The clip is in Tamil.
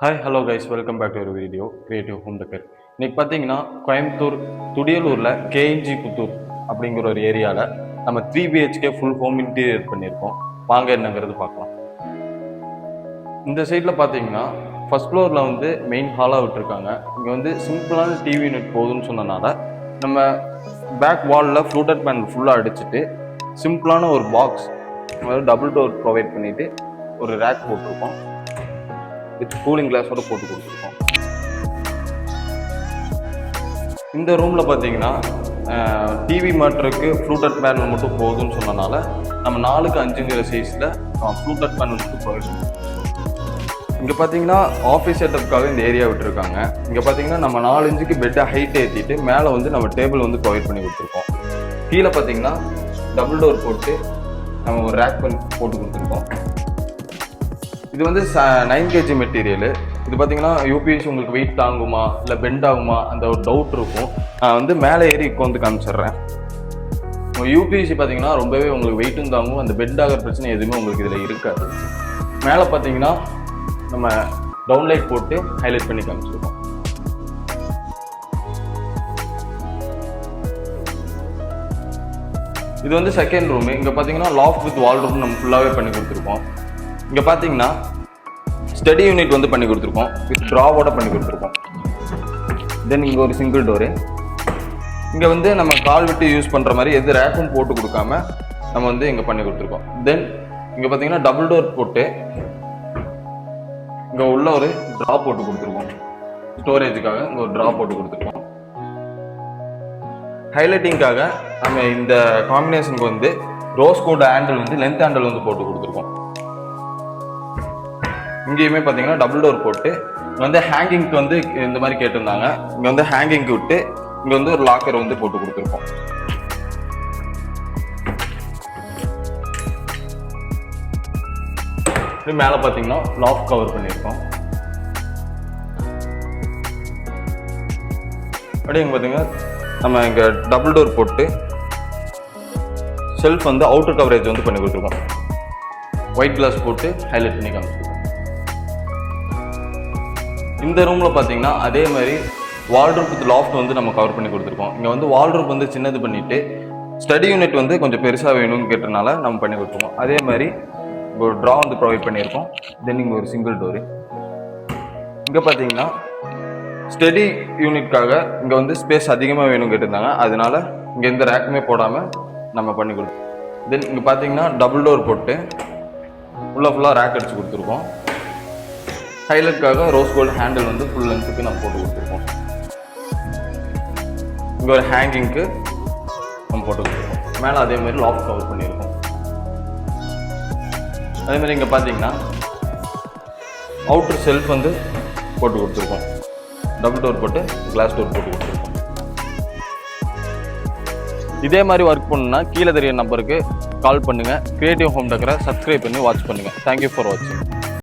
Hi hello guys, welcome back to ஒரு வீடியோ கிரியேட்டிவ் ஹோம் டெக்கர். இன்னைக்கு பார்த்தீங்கன்னா கோயம்புத்தூர் துடியலூரில் கேஎன்ஜி புத்தூர் அப்படிங்கிற ஒரு ஏரியாவில் நம்ம 3 BHK ஃபுல் ஹோம் இன்டீரியர் பண்ணியிருக்கோம். வாங்க என்னங்கிறது பார்க்கலாம். இந்த சைடில் பார்த்தீங்கன்னா ஃபர்ஸ்ட் ஃப்ளோரில் வந்து மெயின் ஹாலாக விட்டுருக்காங்க. இங்கே வந்து சிம்பிளான டிவி யூனிட் போகுதுன்னு சொன்னனால நம்ம பேக் வாலில் ஃப்ளூட்டட் பேனல் ஃபுல்லாக அடிச்சுட்டு சிம்பிளான ஒரு பாக்ஸ், அதாவது டபுள் டோர் ப்ரொவைட் பண்ணிவிட்டு ஒரு ரேக் போட்டிருக்கோம். வித் கூலிங் கிளாஸோட போட்டு கொடுத்துருக்கோம். இந்த ரூமில் பார்த்தீங்கன்னா டிவி மாட்டுறதுக்கு ஃப்ளூட்டட் பேனல் மட்டும் போதும்னு சொன்னனால நம்ம 4x5 சைஸில் ஃப்ளூட்டட் பேனல் மட்டும் போயிடும். இங்கே பார்த்தீங்கன்னா ஆஃபீஸ் செட்டப்புக்காக இந்த ஏரியா விட்டுருக்காங்க. இங்கே பார்த்தீங்கன்னா நம்ம 4 இன்ச்சுக்கு பெட்டை ஹைட் ஏற்றிட்டு மேலே வந்து நம்ம டேபிள் வந்து ப்ரொவைட் பண்ணி கொடுத்துருக்கோம். கீழே பார்த்தீங்கன்னா டபுள் டோர் போட்டு நம்ம ஒரு ரேக் பண்ணி போட்டு கொடுத்துருக்கோம். இது வந்து 9 kg மெட்டீரியலு. இது பார்த்தீங்கன்னா யூபிஎஸ் உங்களுக்கு வெயிட் தாங்குமா இல்லை பெண்ட் ஆகுமா அந்த ஒரு டவுட் இருக்கும். நான் வந்து மேலே ஏறி வந்து காமிச்சிடுறேன். உங்கள் யூபிஎஸ்சி பார்த்தீங்கன்னா ரொம்பவே உங்களுக்கு வெயிட்டும் தாங்கும், அந்த பெண்ட் ஆகிற பிரச்சனை எதுவுமே உங்களுக்கு இதில் இருக்காது. மேலே பார்த்தீங்கன்னா நம்ம டவுன்லைட் போட்டு ஹைலைட் பண்ணி காமிச்சிருக்கோம். இது வந்து செகண்ட் ரூமு. இங்கே பார்த்தீங்கன்னா லாஃப்ட் வித் வால் ரூம் நம்ம ஃபுல்லாகவே பண்ணி கொடுத்துருக்கோம். இங்கே பார்த்தீங்கன்னா ஸ்டடி யூனிட் வந்து பண்ணி கொடுத்துருக்கோம், வித் ட்ராவோட பண்ணி கொடுத்துருக்கோம். தென் இங்கே ஒரு சிங்கிள் டோரு. இங்கே வந்து நம்ம கால் விட்டு யூஸ் பண்ணுற மாதிரி எது ரேக்கும் போட்டு கொடுக்காம நம்ம வந்து இங்கே பண்ணி கொடுத்துருக்கோம். தென் இங்கே பார்த்தீங்கன்னா டபுள் டோர் போட்டு இங்கே உள்ள ஒரு ட்ரா போட்டு கொடுத்துருக்கோம். ஸ்டோரேஜுக்காக இங்கே ஒரு ட்ரா போட்டு கொடுத்துருக்கோம். ஹைலைட்டிங்காக நம்ம இந்த காம்பினேஷனுக்கு வந்து ரோஸ் கோல்டு ஹேண்டில் வந்து லென்த் ஹேண்டில் வந்து போட்டு கொடுத்துருக்கோம். இங்கேயுமே பார்த்தீங்கன்னா டபுள் டோர் போட்டு வந்து ஹேங்கிங்க்கு வந்து இந்த மாதிரி கேட்டிருந்தாங்க. இங்கே வந்து ஹேங்கிங்க்கு விட்டு இங்கே வந்து ஒரு லாக்கர் வந்து போட்டு கொடுத்துருக்கோம். மேலே பார்த்தீங்கன்னா லாக் கவர் பண்ணியிருக்கோம். அப்படியே இங்கே பார்த்தீங்கன்னா நம்ம இங்கே டபுள் டோர் போட்டு செல்ஃப் வந்து அவுட்டர் கவரேஜ் வந்து பண்ணி கொடுத்துருக்கோம். ஒயிட் கிளாஸ் போட்டு ஹைலைட் பண்ணி காமிச்சிருக்கோம். இந்த ரூமில் பார்த்தீங்கன்னா அதே மாதிரி வால்ட்ரூப் வித் லாஃப்ட் வந்து நம்ம கவர் பண்ணி கொடுத்துருக்கோம். இங்கே வந்து வால்ட்ரூப் வந்து சின்னது பண்ணிவிட்டு ஸ்டடி யூனிட் வந்து கொஞ்சம் பெருசாக வேணும்னு கேட்டனால நம்ம பண்ணி கொடுத்துருக்கோம். அதே மாதிரி ஒரு ட்ரா வந்து ப்ரொவைட் பண்ணியிருக்கோம். தென் இங்கே ஒரு சிங்கிள் டோரு. இங்கே பார்த்தீங்கன்னா ஸ்டடி யூனிட்காக இங்கே வந்து ஸ்பேஸ் அதிகமாக வேணும்னு கேட்டிருந்தாங்க, அதனால இங்கே எந்த ரேக்குமே போடாமல் நம்ம பண்ணி கொடுத்தோம். தென் இங்கே பார்த்தீங்கன்னா டபுள் டோர் போட்டு ஃபுல்லாக ரேக் அடிச்சு கொடுத்துருக்கோம். ஹைலைட்காக ரோஸ் கோல்டு ஹேண்டில் வந்து ஃபுல் லென்த்துக்கு நம்ம போட்டு கொடுத்துருக்கோம். இங்கே ஒரு ஹேங்கிங்க்கு நம்ம போட்டு கொடுத்துருக்கோம். மேலே அதே மாதிரி லாக் கவர் பண்ணியிருக்கோம். அதே மாதிரி இங்கே பார்த்தீங்கன்னா அவுட்டர் செல்ஃப் வந்து போட்டு கொடுத்துருக்கோம். டபுள் டோர் போட்டு கிளாஸ் டோர் போட்டு கொடுத்துருக்கோம். இதே மாதிரி ஒர்க் பண்ணணும்னா கீழே தெரிய நம்பருக்கு கால் பண்ணுங்கள். கிரியேட்டிவ் ஹோம் டெக்கரை சப்ஸ்கிரைப் பண்ணி வாட்ச் பண்ணுங்கள். தேங்க்யூ ஃபார் வாட்சிங்.